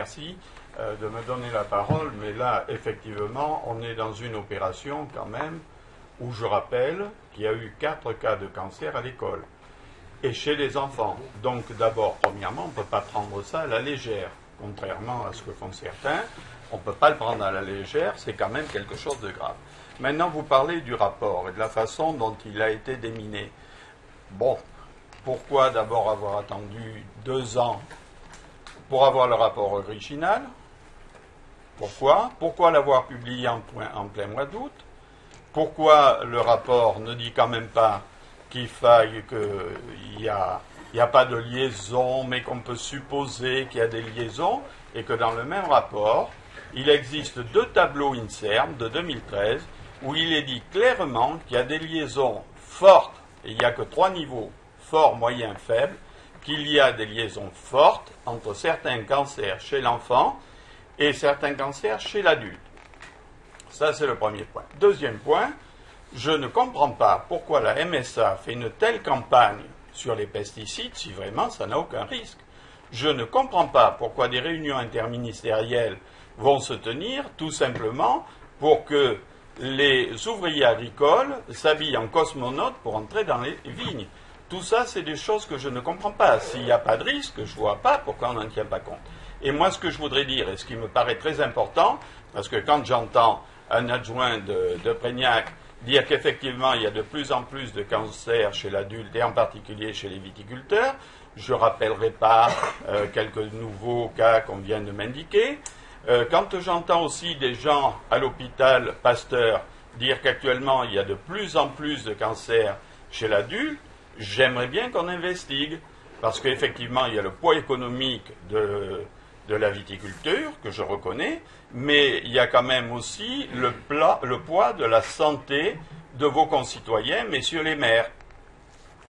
Merci de me donner la parole, mais là, effectivement, on est dans une opération quand même où je rappelle qu'il y a eu 4 cas de cancer à l'école et chez les enfants. Donc d'abord, premièrement, on ne peut pas prendre ça à la légère, contrairement à ce que font certains. On ne peut pas le prendre à la légère, c'est quand même quelque chose de grave. Maintenant, vous parlez du rapport et de la façon dont il a été déminé. Bon, pourquoi d'abord avoir attendu 2 ans pour avoir le rapport original? Pourquoi l'avoir publié en plein mois d'août? Pourquoi le rapport ne dit quand même pas qu'il faille qu'il n'y a pas de liaison, mais qu'on peut supposer qu'il y a des liaisons, et que dans le même rapport, il existe 2 tableaux INSERM de 2013 où il est dit clairement qu'il y a des liaisons fortes, et il n'y a que 3 niveaux, fort, moyen, faible, qu'il y a des liaisons fortes entre certains cancers chez l'enfant et certains cancers chez l'adulte. Ça, c'est le premier point. Deuxième point, je ne comprends pas pourquoi la MSA fait une telle campagne sur les pesticides si vraiment ça n'a aucun risque. Je ne comprends pas pourquoi des réunions interministérielles vont se tenir tout simplement pour que les ouvriers agricoles s'habillent en cosmonautes pour entrer dans les vignes. Tout ça, c'est des choses que je ne comprends pas. S'il n'y a pas de risque, je ne vois pas pourquoi on n'en tient pas compte. Et moi, ce que je voudrais dire, et ce qui me paraît très important, parce que quand j'entends un adjoint de Prégnac dire qu'effectivement, il y a de plus en plus de cancers chez l'adulte, et en particulier chez les viticulteurs, je ne rappellerai pas quelques nouveaux cas qu'on vient de m'indiquer. Quand j'entends aussi des gens à l'hôpital Pasteur dire qu'actuellement, il y a de plus en plus de cancers chez l'adulte, j'aimerais bien qu'on investigue, parce qu'effectivement, il y a le poids économique de la viticulture, que je reconnais, mais il y a quand même aussi le poids de la santé de vos concitoyens, messieurs les maires.